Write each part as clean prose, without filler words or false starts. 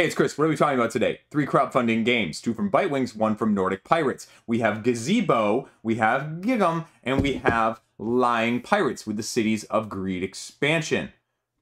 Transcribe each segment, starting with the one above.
Hey, it's Chris. What are we talking about today? 3 crowdfunding games, 2 from Bitewings, 1 from Nordic Pirates. We have Gazebo, we have Gingham, and we have Lying Pirates with the Cities of Greed expansion.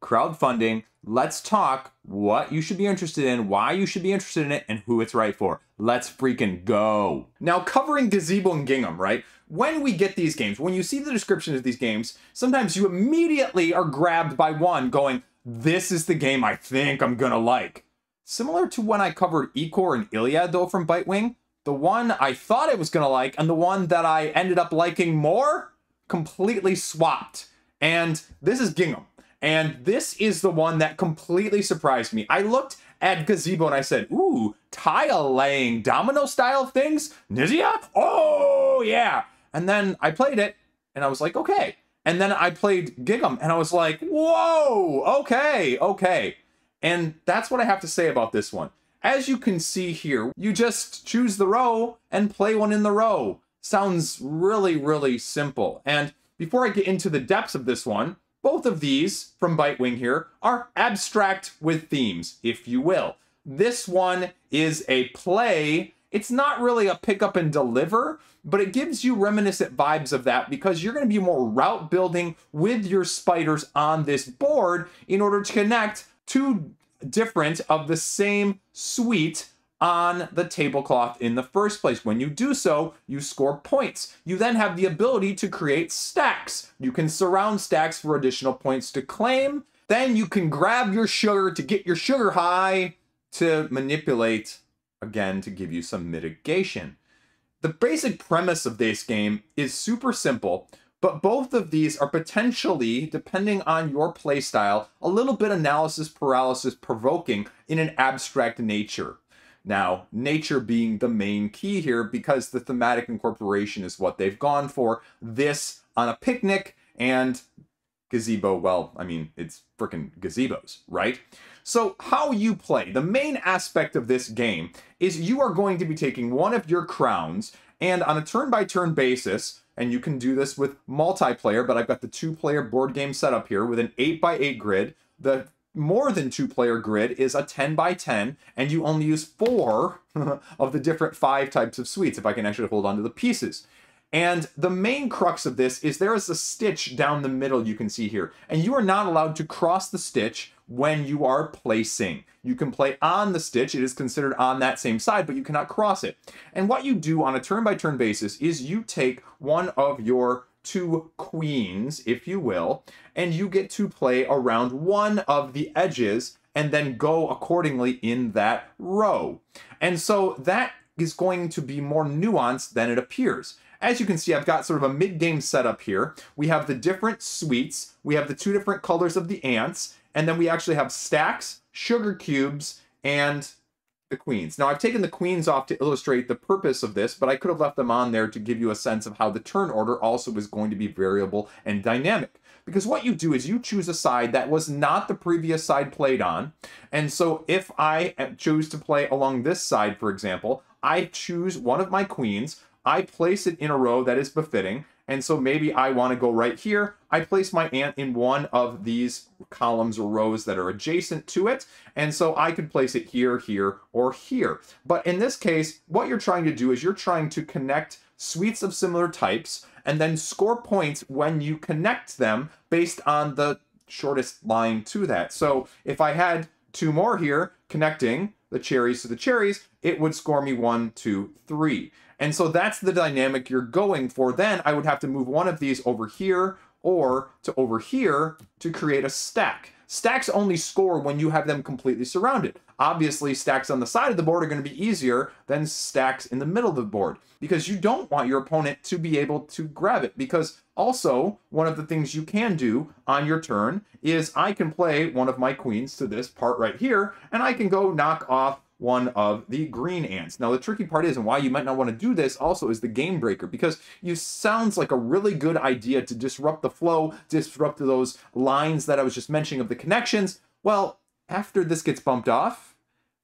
Crowdfunding, let's talk what you should be interested in, why you should be interested in it, and who it's right for. Let's freaking go. Now, covering Gazebo and Gingham, right? When we get these games, when you see the descriptions of these games, sometimes you immediately are grabbed by one going, this is the game I think I'm gonna like. Similar to when I covered Ecor and Iliad, though, from Bitewing, the one I thought I was going to like and the one that I ended up liking more completely swapped. And this is Gingham. And this is the one that completely surprised me. I looked at Gazebo and I said, ooh, tile-laying domino-style things? Knizia? Oh, yeah. And then I played it and I was like, okay. And then I played Gingham and I was like, whoa, okay. And that's what I have to say about this one. As you can see here, you just choose the row and play one in the row. Sounds really, really simple. And before I get into the depths of this one, both of these from Bitewing here are abstract with themes, if you will. This one is a play. It's not really a pick up and deliver, but it gives you reminiscent vibes of that because you're going to be more route building with your spiders on this board in order to connect 2 different of the same suite on the tablecloth in the first place. When you do so, you score points. You then have the ability to create stacks. You can surround stacks for additional points to claim. Then you can grab your sugar to get your sugar high to manipulate, again, to give you some mitigation. The basic premise of this game is super simple, but both of these are potentially, depending on your playstyle, a little bit analysis paralysis provoking in an abstract nature. Now, nature being the main key here because the thematic incorporation is what they've gone for. This on a picnic and Gazebo, well, I mean, it's frickin' gazebos, right? So how you play, the main aspect of this game is you are going to be taking one of your crowns and on a turn-by-turn basis, and you can do this with multiplayer, but I've got the 2-player board game set up here with an 8x8 grid. The more than 2-player grid is a 10x10, and you only use 4 of the different 5 types of suites, if I can actually hold on to the pieces. And the main crux of this is there is a stitch down the middle you can see here, and you are not allowed to cross the stitch when you are placing. You can play on the stitch, it is considered on that same side, but you cannot cross it. And what you do on a turn-by-turn basis is you take one of your 2 queens, if you will, and you get to play around one of the edges and then go accordingly in that row. And so that is going to be more nuanced than it appears. As you can see, I've got sort of a mid-game setup here. We have the different suites, we have the 2 different colors of the ants, and then we actually have stacks, sugar cubes, and the queens. Now, I've taken the queens off to illustrate the purpose of this, but I could have left them on there to give you a sense of how the turn order also is going to be variable and dynamic. Because what you do is you choose a side that was not the previous side played on. And so if I choose to play along this side, for example, I choose one of my queens, I place it in a row that is befitting, and so maybe I want to go right here. I place my ant in one of these columns or rows that are adjacent to it, and so I could place it here, here, or here. But in this case, what you're trying to do is you're trying to connect suites of similar types and then score points when you connect them based on the shortest line to that. So if I had 2 more here connecting the cherries to the cherries, it would score me 1, 2, 3. And so that's the dynamic you're going for. Then I would have to move one of these over here or to over here to create a stack. Stacks only score when you have them completely surrounded. Obviously, stacks on the side of the board are going to be easier than stacks in the middle of the board because you don't want your opponent to be able to grab it. Because also, one of the things you can do on your turn is I can play one of my queens to this part right here, and I can go knock off one of the green ants. Now, the tricky part is, and why you might not want to do this also, is the game breaker, because you sounds like a really good idea to disrupt the flow, disrupt those lines that I was just mentioning of the connections. Well, after this gets bumped off,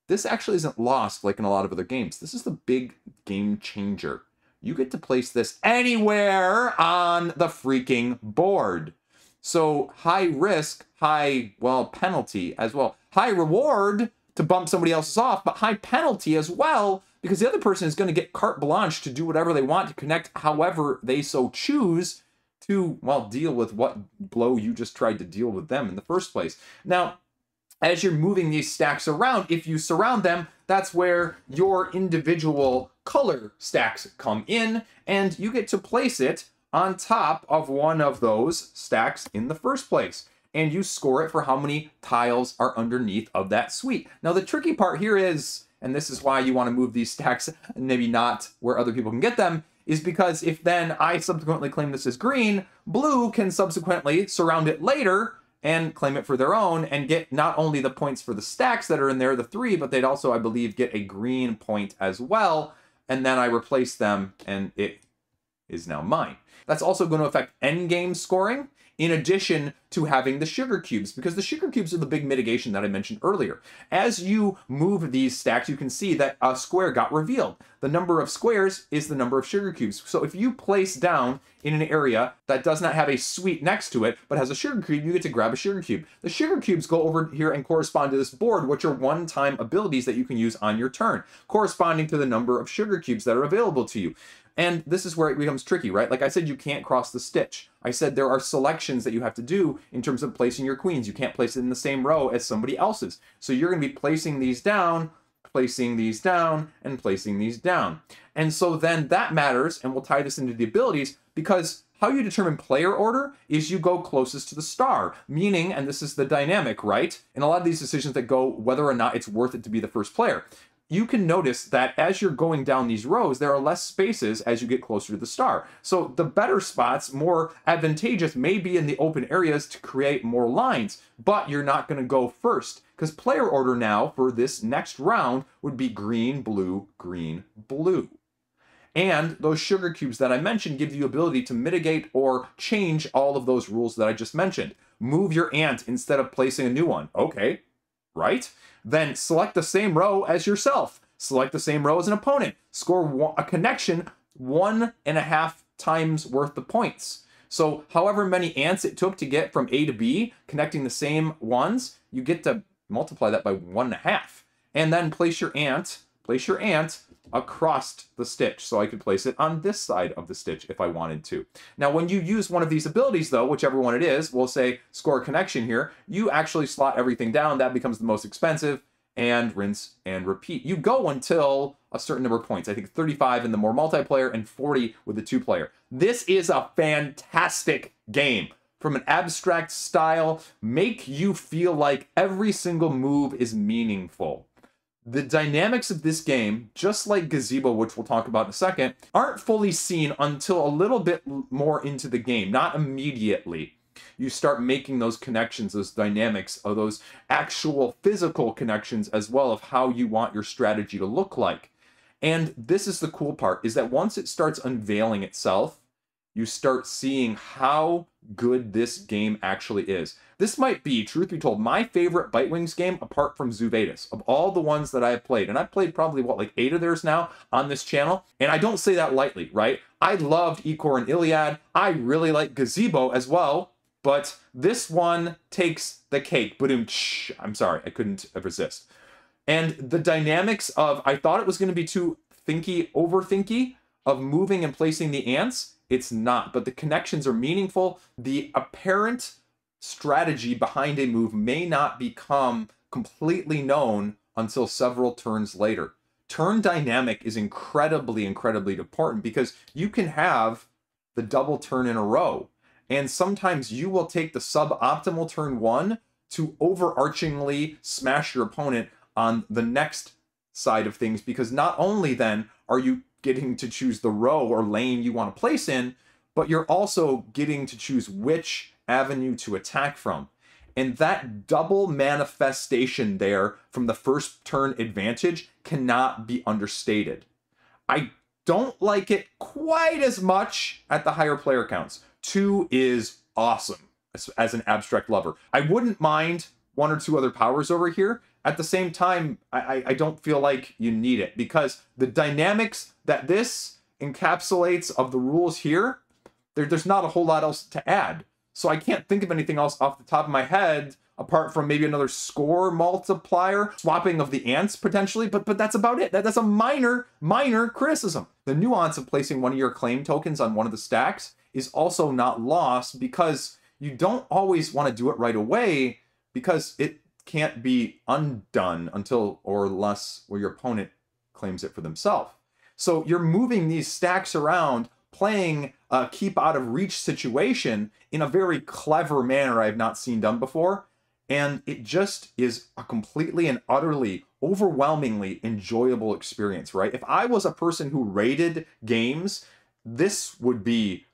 this actually isn't lost like in a lot of other games. This is the big game changer. You get to place this anywhere on the freaking board. So high risk, high, well, penalty as well. High reward, to bump somebody else's off, but high penalty as well, because the other person is going to get carte blanche to do whatever they want to connect however they so choose to, well, deal with what blow you just tried to deal with them in the first place. Now, as you're moving these stacks around, if you surround them, that's where your individual color stacks come in, and you get to place it on top of one of those stacks in the first place. And you score it for how many tiles are underneath of that suite. Now, the tricky part here is, and this is why you want to move these stacks, maybe not where other people can get them, is because if then I subsequently claim this as green, blue can subsequently surround it later and claim it for their own and get not only the points for the stacks that are in there, the 3, but they'd also, I believe, get a green point as well. And then I replace them and it is now mine. That's also going to affect endgame scoring, in addition to having the sugar cubes, because the sugar cubes are the big mitigation that I mentioned earlier. As you move these stacks, you can see that a square got revealed. The number of squares is the number of sugar cubes. So if you place down in an area that does not have a suite next to it, but has a sugar cube, you get to grab a sugar cube. The sugar cubes go over here and correspond to this board, which are one-time abilities that you can use on your turn, corresponding to the number of sugar cubes that are available to you. And this is where it becomes tricky, right? Like I said, you can't cross the stitch. I said there are selections that you have to do in terms of placing your queens. You can't place it in the same row as somebody else's. So you're going to be placing these down, placing these down, and placing these down. And so then that matters, and we'll tie this into the abilities, because how you determine player order is you go closest to the star, meaning, and this is the dynamic, right? In a lot of these decisions that go whether or not it's worth it to be the first player. You can notice that as you're going down these rows, there are less spaces as you get closer to the star. So the better spots, more advantageous, may be in the open areas to create more lines, but you're not going to go first, because player order now for this next round would be green, blue, green, blue. And those sugar cubes that I mentioned give you the ability to mitigate or change all of those rules that I just mentioned. Move your ant instead of placing a new one. Okay, right? Then select the same row as yourself. Select the same row as an opponent. Score a connection 1.5 times worth of points. So however many ants it took to get from A to B, connecting the same ones, you get to multiply that by 1.5. And then place your ant across the stitch. So I could place it on this side of the stitch if I wanted to. Now, when you use one of these abilities, though, whichever one it is, we'll say score a connection here, you actually slot everything down. That becomes the most expensive, and rinse and repeat. You go until a certain number of points. I think 35 in the more multiplayer and 40 with the 2-player. This is a fantastic game. From an abstract style, make you feel like every single move is meaningful. The dynamics of this game, just like Gazebo, which we'll talk about in a second, aren't fully seen until a little bit more into the game, not immediately. You start making those connections, those dynamics, or those actual physical connections as well of how you want your strategy to look like. And this is the cool part, is that once it starts unveiling itself, you start seeing how good this game actually is. This might be, truth be told, my favorite Bitewings game apart from Zuvetus, of all the ones that I have played. And I've played probably, what, like 8 of theirs now on this channel? And I don't say that lightly, right? I loved Ecor and Iliad. I really like Gazebo as well. But this one takes the cake. I'm sorry, I couldn't resist. And the dynamics of, I thought it was going to be too overthinky, of moving and placing the ants. It's not, but the connections are meaningful. The apparent strategy behind a move may not become completely known until several turns later. Turn dynamic is incredibly, incredibly important because you can have the double turn in a row. And sometimes you will take the suboptimal turn 1 to overarchingly smash your opponent on the next side of things, because not only then are you getting to choose the row or lane you want to place in, but you're also getting to choose which avenue to attack from. And that double manifestation there from the first turn advantage cannot be understated. I don't like it quite as much at the higher player counts. 2 is awesome as an abstract lover. I wouldn't mind 1 or 2 other powers over here. At the same time, I don't feel like you need it, because the dynamics that this encapsulates of the rules here, there's not a whole lot else to add. So I can't think of anything else off the top of my head apart from maybe another score multiplier, swapping of the ants potentially, but that's about it. That's a minor criticism. The nuance of placing one of your claim tokens on one of the stacks is also not lost, because you don't always want to do it right away, because it can't be undone until or unless where your opponent claims it for themselves. So you're moving these stacks around, playing a keep out of reach situation in a very clever manner I've not seen done before. And it just is a completely and utterly, overwhelmingly enjoyable experience, right? If I was a person who rated games, this would be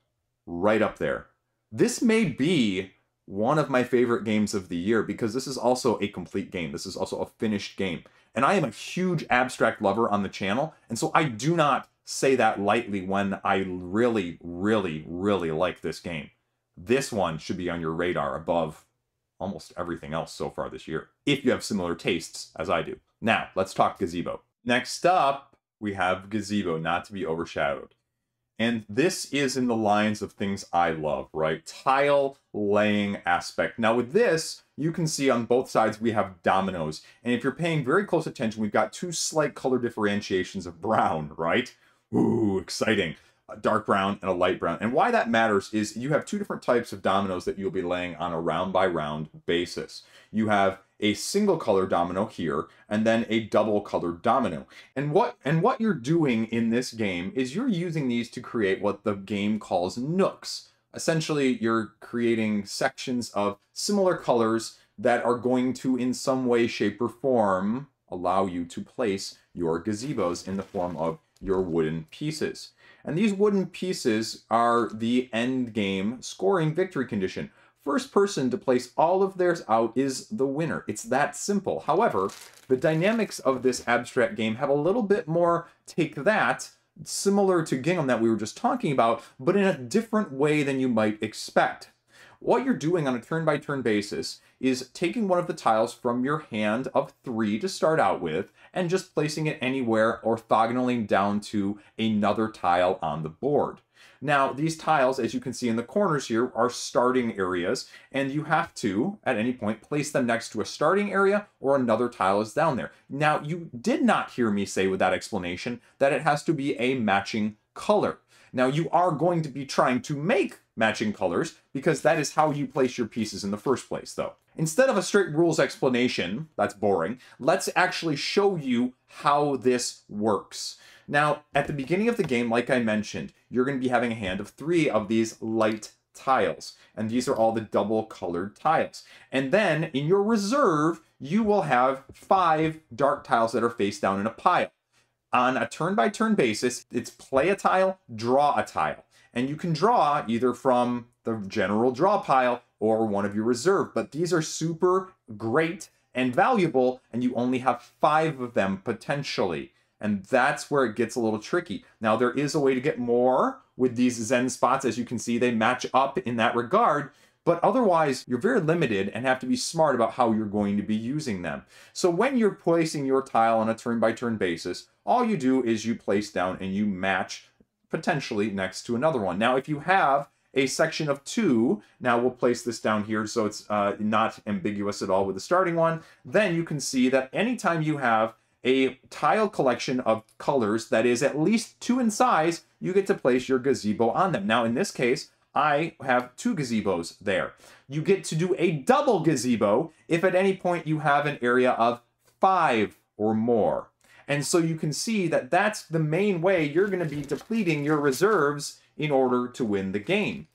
right up there. This may be one of my favorite games of the year, because this is also a complete game. This is also a finished game. And I am a huge abstract lover on the channel, and so I do not say that lightly when I really, really, really like this game. This one should be on your radar above almost everything else so far this year, if you have similar tastes as I do. Now, let's talk Gazebo. Next up, we have Gazebo, not to be overshadowed. And this is in the lines of things I love, right? Tile laying aspect. Now with this, you can see on both sides we have dominoes. And if you're paying very close attention, we've got two slight color differentiations of brown, right? Ooh, exciting. A dark brown and a light brown. And why that matters is you have two different types of dominoes that you'll be laying on a round by round basis. You have a single color domino here, and then a double colored domino. And what you're doing in this game is you're using these to create what the game calls nooks. Essentially, you're creating sections of similar colors that are going to, in some way, shape, or form, allow you to place your gazebos in the form of your wooden pieces. And these wooden pieces are the end game scoring victory condition. First person to place all of theirs out is the winner. It's that simple. However, the dynamics of this abstract game have a little bit more take that, similar to Gingham that we were just talking about, but in a different way than you might expect. What you're doing on a turn-by-turn basis is taking one of the tiles from your hand of 3 to start out with and just placing it anywhere orthogonally down to another tile on the board. Now, these tiles, as you can see in the corners here, are starting areas, and you have to, at any point, place them next to a starting area or another tile is down there. Now, you did not hear me say with that explanation that it has to be a matching color. Now, you are going to be trying to make matching colors, because that is how you place your pieces in the first place, though. Instead of a straight rules explanation, that's boring, let's actually show you how this works. Now, at the beginning of the game, like I mentioned, you're going to be having a hand of 3 of these light tiles, and these are all the double colored tiles. And then in your reserve, you will have 5 dark tiles that are face down in a pile. On a turn-by-turn basis, it's play a tile, draw a tile. And you can draw either from the general draw pile or one of your reserve, but these are super great and valuable, and you only have 5 of them potentially. And that's where it gets a little tricky. Now, there is a way to get more with these Zen spots. As you can see, they match up in that regard. But otherwise, you're very limited and have to be smart about how you're going to be using them. So when you're placing your tile on a turn-by-turn basis, all you do is you place down and you match potentially next to another one. Now, if you have a section of 2, now we'll place this down here so it's not ambiguous at all with the starting one, then you can see that anytime you have a tile collection of colors that is at least 2 in size, you get to place your gazebo on them. Now, in this case, I have 2 gazebos there. You get to do a double gazebo if at any point you have an area of 5 or more. And so you can see that that's the main way you're going to be depleting your reserves in order to win the game.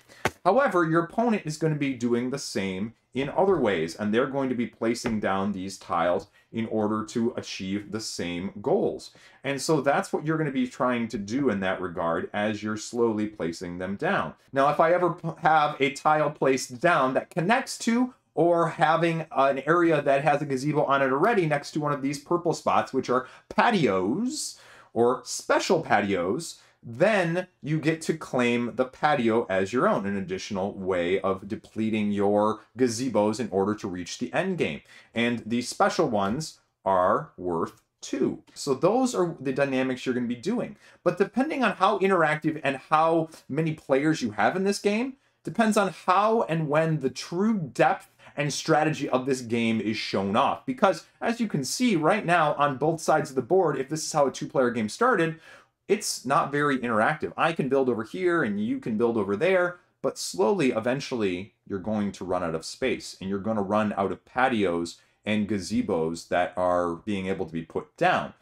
However, your opponent is going to be doing the same in other ways, and they're going to be placing down these tiles in order to achieve the same goals. And so that's what you're going to be trying to do in that regard as you're slowly placing them down. Now, if I ever have a tile placed down that connects to or having an area that has a gazebo on it already next to one of these purple spots, which are patios or special patios, then you get to claim the patio as your own, an additional way of depleting your gazebos in order to reach the end game. And these special ones are worth 2. So those are the dynamics you're going to be doing. But depending on how interactive and how many players you have in this game, depends on how and when the true depth and strategy of this game is shown off. Because as you can see right now on both sides of the board, if this is how a two-player game started, it's not very interactive. I can build over here and you can build over there, but slowly, eventually, you're going to run out of space and you're going to run out of patios and gazebos that are being able to be put down.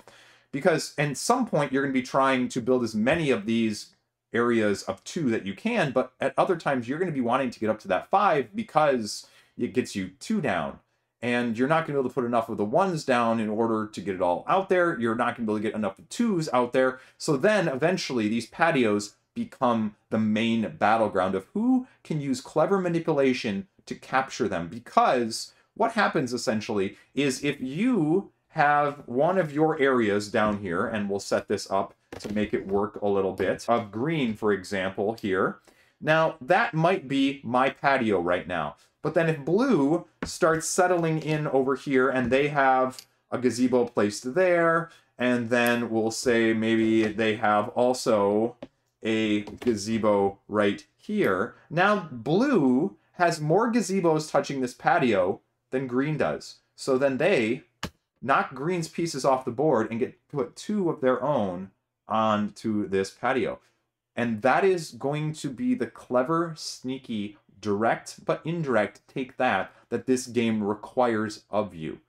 Because at some point, you're going to be trying to build as many of these areas of 2 that you can, but at other times you're going to be wanting to get up to that 5 because it gets you 2 down. And you're not going to be able to put enough of the 1s down in order to get it all out there. You're not going to be able to get enough of 2s out there. So then eventually these patios become the main battleground of who can use clever manipulation to capture them. Because what happens essentially is if you have one of your areas down here, and we'll set this up to make it work a little bit, of green, for example, here. Now, that might be my patio right now. But then if blue starts settling in over here and they have a gazebo placed there, and then we'll say maybe they have also a gazebo right here. Now, blue has more gazebos touching this patio than green does. So then they knock green's pieces off the board and get put 2 of their own onto this patio. And that is going to be the clever, sneaky, direct but indirect take that this game requires of you.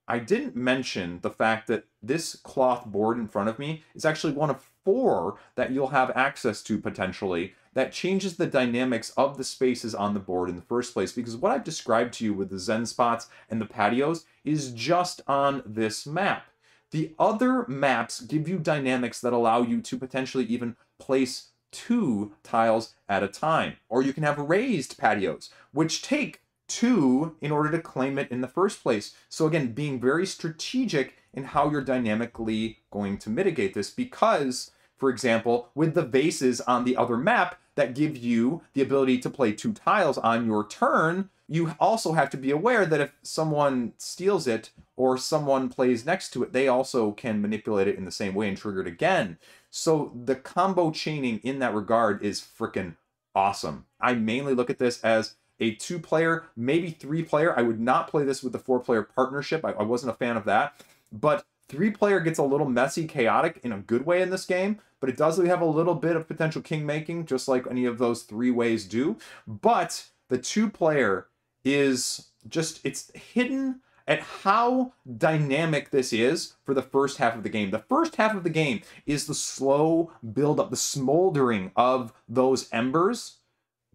I didn't mention the fact that this cloth board in front of me is actually one of 4 that you'll have access to potentially that changes the dynamics of the spaces on the board in the first place, because what I've described to you with the Zen spots and the patios is just on this map. The other maps give you dynamics that allow you to potentially even place 2 tiles at a time. Or you can have raised patios, which take 2 in order to claim it in the first place. So again, being very strategic in how you're dynamically going to mitigate this, because, for example, with the vases on the other map that give you the ability to play 2 tiles on your turn, you also have to be aware that if someone steals it or someone plays next to it, they also can manipulate it in the same way and trigger it again. So the combo chaining in that regard is freaking awesome. I mainly look at this as a 2-player, maybe 3-player. I would not play this with the 4-player partnership. I wasn't a fan of that. But 3-player gets a little messy, chaotic in a good way in this game, but it does have a little bit of potential king making, just like any of those 3 ways do. But the 2-player is just, it's hidden at how dynamic this is for the first half of the game. The first half of the game is the slow build-up, the smoldering of those embers.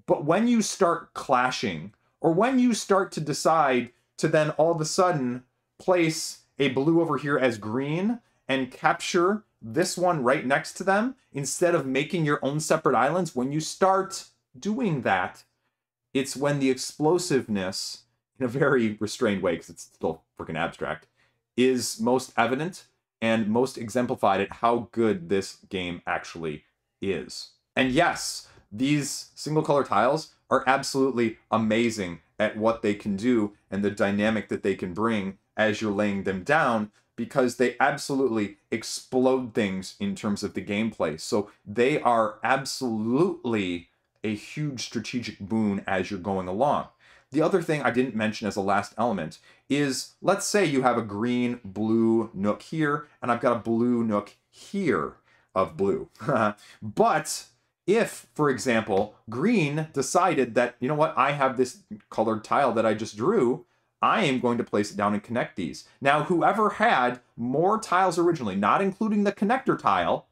But when you start clashing, or when you start to decide to then all of a sudden place a blue over here as green and capture this one right next to them, instead of making your own separate islands, when you start doing that, it's when the explosiveness, in a very restrained way, because it's still freaking abstract, is most evident and most exemplified at how good this game actually is. And yes, these single color tiles are absolutely amazing at what they can do and the dynamic that they can bring as you're laying them down, because they absolutely explode things in terms of the gameplay. So they are absolutely a huge strategic boon as you're going along. The other thing I didn't mention as a last element is, let's say you have a green, blue nook here, and I've got a blue nook here of blue. But if, for example, green decided that, you know what, I have this colored tile that I just drew, I am going to place it down and connect these. Now, whoever had more tiles originally, not including the connector tile,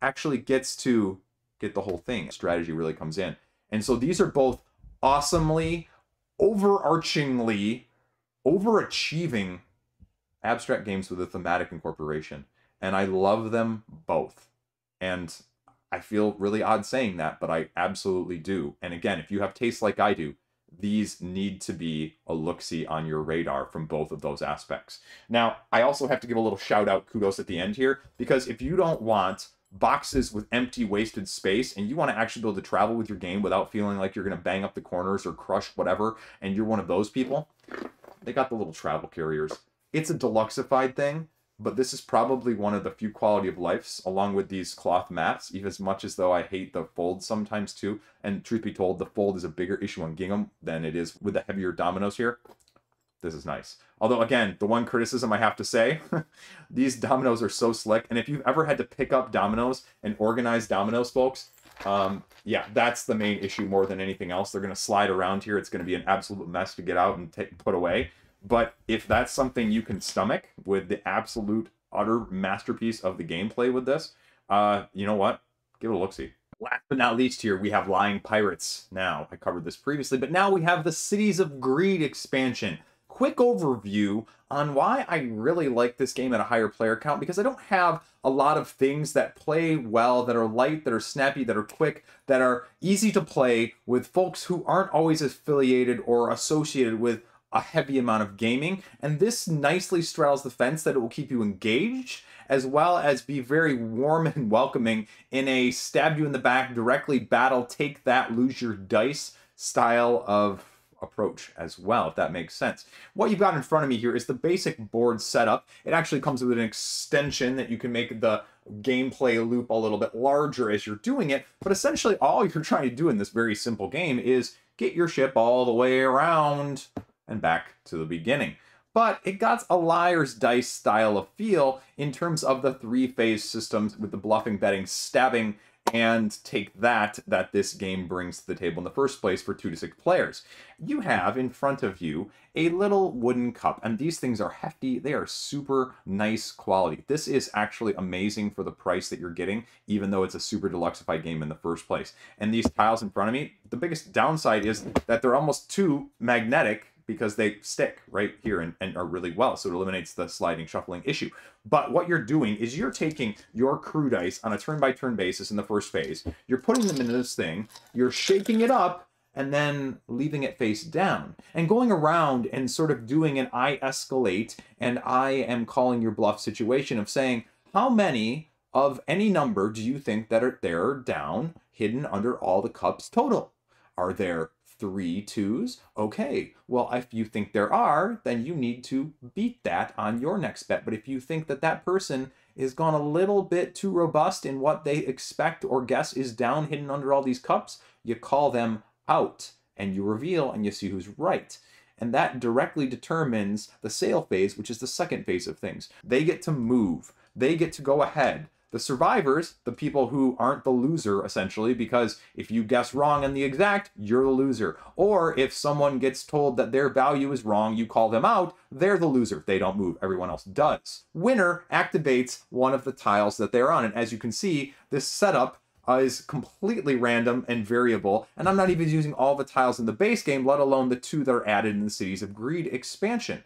actually gets to get the whole thing. Strategy really comes in. And so these are both awesomely, overarchingly, overachieving abstract games with a thematic incorporation. And I love them both. And I feel really odd saying that, but I absolutely do. And again, if you have tastes like I do, these need to be a look-see on your radar from both of those aspects. Now, I also have to give a little shout-out kudos at the end here, because if you don't want boxes with empty, wasted space, and you want to actually be able to travel with your game without feeling like you're going to bang up the corners or crush whatever, and you're one of those people, they got the little travel carriers. It's a deluxeified thing, but this is probably one of the few quality of lives, along with these cloth mats, even as much as though I hate the fold sometimes too. And truth be told, the fold is a bigger issue on Gingham than it is with the heavier dominoes here. This is nice. Although, again, the one criticism I have to say, these dominoes are so slick. And if you've ever had to pick up dominoes and organize dominoes, folks, yeah, that's the main issue more than anything else. They're going to slide around here. It's going to be an absolute mess to get out and put away. But if that's something you can stomach with the absolute, utter masterpiece of the gameplay with this, you know what? Give it a look-see. Last but not least here, we have Lying Pirates. Now, I covered this previously, but now we have the Cities of Greed expansion. Quick overview on why I really like this game at a higher player count, because I don't have a lot of things that play well, that are light, that are snappy, that are quick, that are easy to play with folks who aren't always affiliated or associated with a heavy amount of gaming. And this nicely straddles the fence that it will keep you engaged, as well as be very warm and welcoming in a stab you in the back, directly battle, take that, lose your dice style of approach as well, if that makes sense. What you've got in front of me here is the basic board setup. It actually comes with an extension that you can make the gameplay loop a little bit larger as you're doing it, but essentially all you're trying to do in this very simple game is get your ship all the way around and back to the beginning. But it got a liar's dice style of feel in terms of the three-phase systems with the bluffing, betting, stabbing, and take that this game brings to the table in the first place for 2 to 6 players. You have in front of you a little wooden cup, and these things are hefty. They are super nice quality. This is actually amazing for the price that you're getting, even though it's a super deluxified game in the first place. And these tiles in front of me, the biggest downside is that they're almost too magnetic, because they stick right here and are really well, so it eliminates the sliding shuffling issue. But what you're doing is you're taking your crew dice on a turn-by-turn basis in the first phase, you're putting them into this thing, you're shaking it up, and then leaving it face down, and going around and sort of doing an I escalate and I am calling your bluff situation of saying, how many of any number do you think that are there down, hidden under all the cups total? Are there 3 2s? Okay, well, if you think there are, then you need to beat that on your next bet. But if you think that that person is gone a little bit too robust in what they expect or guess is down hidden under all these cups, you call them out and you reveal and you see who's right. And that directly determines the sale phase, which is the second phase of things. They get to move. They get to go ahead. The survivors, the people who aren't the loser, essentially, because if you guess wrong on the exact, you're the loser. Or if someone gets told that their value is wrong, you call them out, they're the loser. They don't move. Everyone else does. Winner activates one of the tiles that they're on. And as you can see, this setup is completely random and variable. And I'm not even using all the tiles in the base game, let alone the 2 that are added in the Cities of Greed expansion.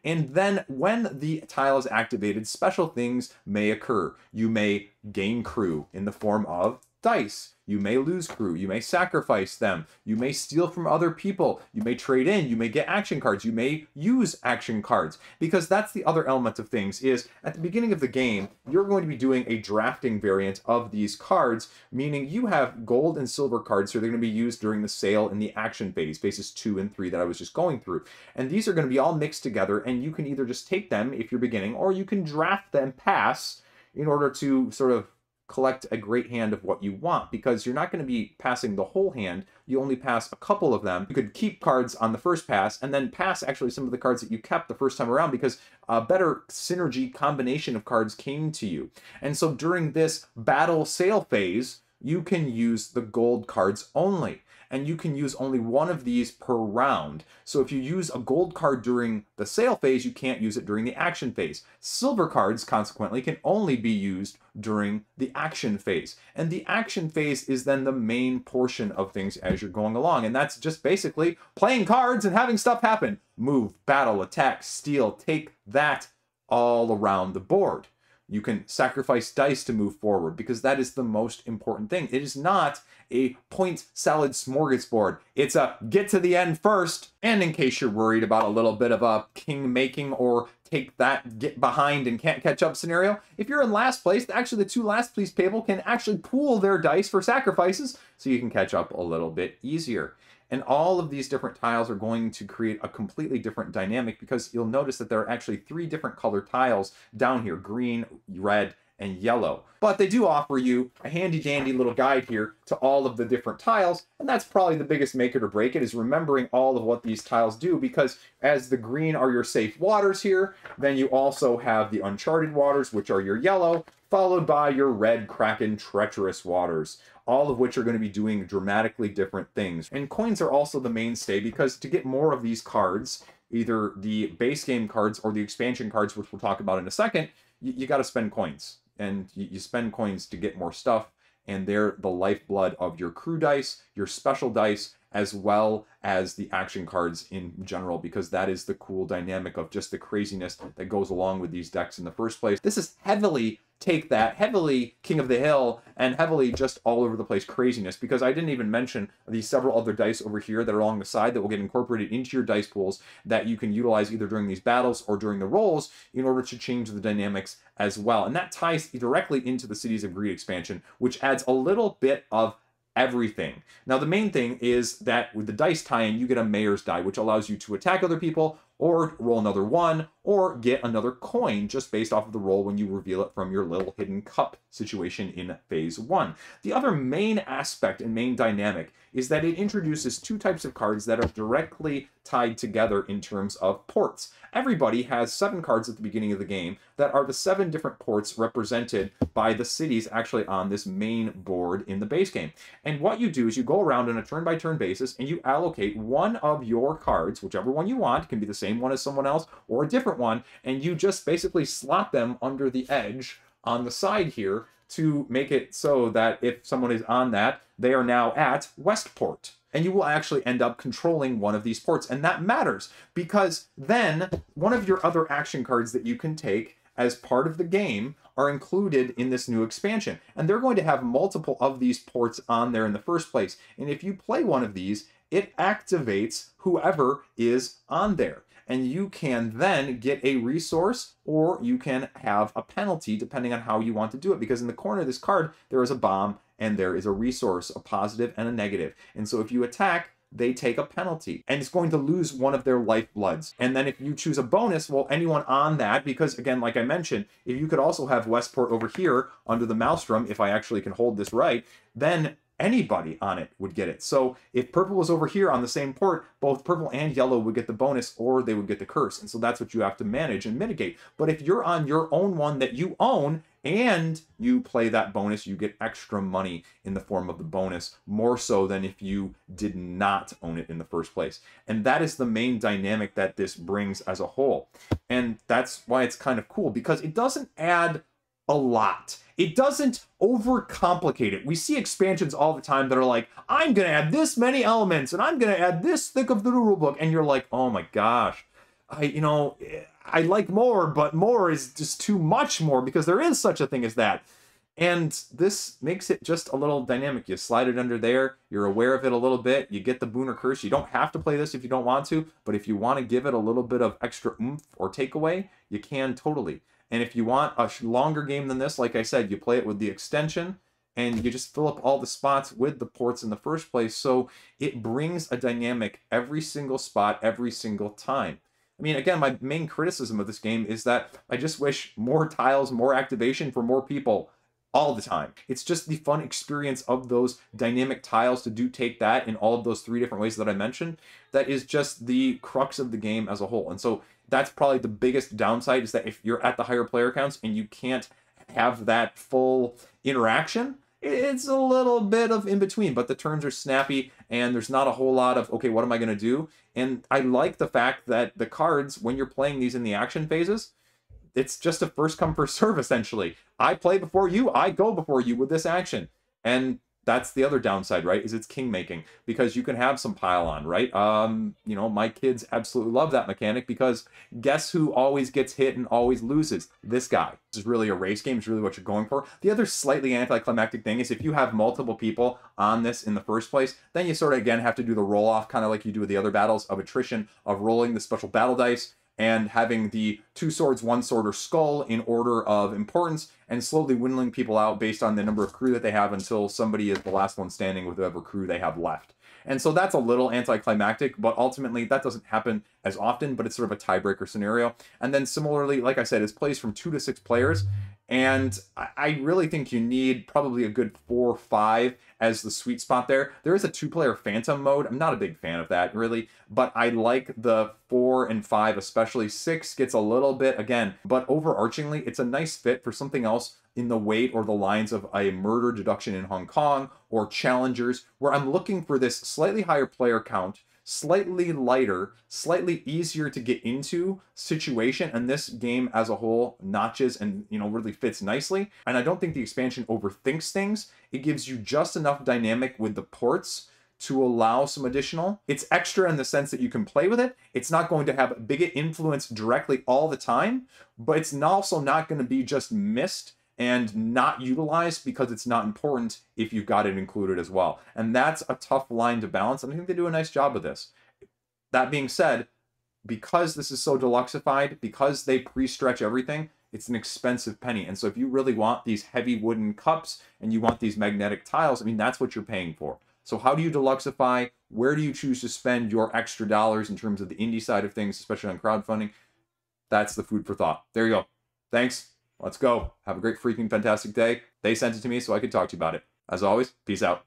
And then when the tile is activated, special things may occur. You may gain crew in the form of dice. You may lose crew. You may sacrifice them. You may steal from other people. You may trade in. You may get action cards. You may use action cards. Because that's the other element of things is at the beginning of the game, you're going to be doing a drafting variant of these cards, meaning you have gold and silver cards, so they're going to be used during the sale in the action phase, phases 2 and 3 that I was just going through. And these are going to be all mixed together, and you can either just take them if you're beginning, or you can draft them pass in order to sort of collect a great hand of what you want, because you're not going to be passing the whole hand. You only pass a couple of them. You could keep cards on the first pass and then pass actually some of the cards that you kept the first time around, because a better synergy combination of cards came to you. And so during this battle sale phase, you can use the gold cards only. And you can use only one of these per round. So if you use a gold card during the sale phase, you can't use it during the action phase. Silver cards, consequently, can only be used during the action phase. And the action phase is then the main portion of things as you're going along. And that's just basically playing cards and having stuff happen. Move, battle, attack, steal, take that all around the board. You can sacrifice dice to move forward, because that is the most important thing. It is not a point salad smorgasbord. It's a get to the end first. And in case you're worried about a little bit of a king making or take that, get behind and can't catch up scenario, if you're in last place, actually the 2 last place people can actually pool their dice for sacrifices so you can catch up a little bit easier. And all of these different tiles are going to create a completely different dynamic, because you'll notice that there are actually 3 different color tiles down here: green, red, and yellow. But they do offer you a handy dandy little guide here to all of the different tiles, and that's probably the biggest make it or break it, is remembering all of what these tiles do, because as the green are your safe waters here, then you also have the uncharted waters, which are your yellow, followed by your red, kraken, treacherous waters, all of which are going to be doing dramatically different things. And coins are also the mainstay, because to get more of these cards, either the base game cards or the expansion cards, which we'll talk about in a second, you got to spend coins. And you spend coins to get more stuff, and they're the lifeblood of your crew dice, your special dice, as well as the action cards in general, because that is the cool dynamic of just the craziness that goes along with these decks in the first place. This is heavily Take That, heavily King of the Hill, and heavily just all over the place craziness, because I didn't even mention the several other dice over here that are along the side that will get incorporated into your dice pools that you can utilize either during these battles or during the rolls in order to change the dynamics as well. And that ties directly into the Cities of Greed expansion, which adds a little bit of everything. Now, the main thing is that with the dice tie-in, you get a mayor's die, which allows you to attack other people, or roll another 1, or get another coin just based off of the roll when you reveal it from your little hidden cup situation in phase 1. The other main aspect and main dynamic is that it introduces 2 types of cards that are directly tied together in terms of ports. Everybody has 7 cards at the beginning of the game that are the 7 different ports represented by the cities actually on this main board in the base game. And what you do is you go around on a turn-by-turn basis and you allocate one of your cards, whichever one you want, can be the same one as someone else or a different one, and you just basically slot them under the edge on the side here to make it so that if someone is on that, they are now at Westport. And you will actually end up controlling one of these ports. And that matters, because then one of your other action cards that you can take as part of the game are included in this new expansion. And they're going to have multiple of these ports on there in the first place. And if you play one of these, it activates whoever is on there. And you can then get a resource, or you can have a penalty depending on how you want to do it. Because in the corner of this card, there is a bomb and there is a resource, a positive and a negative. And so if you attack, they take a penalty, and it's going to lose one of their lifebloods. And then if you choose a bonus, well, anyone on that, because again, like I mentioned, if you could also have Westport over here under the Maelstrom, if I actually can hold this right, then anybody on it would get it. So if purple was over here on the same port, both purple and yellow would get the bonus, or they would get the curse. And so that's what you have to manage and mitigate. But if you're on your own one that you own and you play that bonus, you get extra money in the form of the bonus, more so than if you did not own it in the first place. And that is the main dynamic that this brings as a whole. And that's why it's kind of cool, because it doesn't add a lot. It doesn't overcomplicate it. We see expansions all the time that are like, I'm going to add this many elements, and I'm going to add this thick of the rule book. And you're like, oh my gosh, I like more, but more is just too much more, because there is such a thing as that. And this makes it just a little dynamic. You slide it under there, you're aware of it a little bit, you get the boon or curse. You don't have to play this if you don't want to, but if you want to give it a little bit of extra oomph or takeaway, you can totally. And if you want a longer game than this, like I said, you play it with the extension, and you just fill up all the spots with the ports in the first place. So it brings a dynamic every single spot, every single time. I mean, again, my main criticism of this game is that I just wish more tiles, more activation for more people all the time. It's just the fun experience of those dynamic tiles to do Take That in all of those 3 different ways that I mentioned. That is just the crux of the game as a whole. And so that's probably the biggest downside, is that if you're at the higher player counts and you can't have that full interaction, it's a little bit of in between, but the turns are snappy and there's not a whole lot of, okay, what am I going to do? And I like the fact that the cards, when you're playing these in the action phases, it's just a first come first serve, essentially. I play before you, I go before you with this action. And that's the other downside, right? Is it's king making, because you can have some pile on, right? You know, my kids absolutely love that mechanic, because guess who always gets hit and always loses? This guy. This is really a race game. It's really what you're going for. The other slightly anticlimactic thing is if you have multiple people on this in the first place, then you sort of again have to do the roll off, kind of like you do with the other battles, of attrition, of rolling the special battle dice and having the 2 swords, 1 sword, or skull in order of importance, and slowly whittling people out based on the number of crew that they have until somebody is the last one standing with whatever crew they have left. And so that's a little anticlimactic, but ultimately that doesn't happen as often, but it's sort of a tiebreaker scenario. And then similarly, like I said, it's plays from 2 to 6 players. And I really think you need probably a good 4 or 5 as the sweet spot there. There is a 2-player Phantom mode. I'm not a big fan of that, really, but I like the 4 and 5, especially. 6 gets a little bit, again, but overarchingly, it's a nice fit for something else in the weight or the lines of a murder deduction in Hong Kong or Challengers, where I'm looking for this slightly higher player count, slightly lighter, slightly easier to get into situation, and this game as a whole notches and, you know, really fits nicely. And I don't think the expansion overthinks things. It gives you just enough dynamic with the ports to allow some additional. It's extra in the sense that you can play with it. It's not going to have a big influence directly all the time, but it's also not going to be just missed and not utilized because it's not important if you've got it included as well. And that's a tough line to balance, and I think they do a nice job of this. That being said, because this is so deluxeified, because they pre-stretch everything, it's an expensive penny. And so if you really want these heavy wooden cups and you want these magnetic tiles, I mean, that's what you're paying for. So how do you deluxeify? Where do you choose to spend your extra dollars in terms of the indie side of things, especially on crowdfunding? That's the food for thought. There you go. Thanks. Let's go. Have a great freaking fantastic day. They sent it to me so I could talk to you about it. As always, peace out.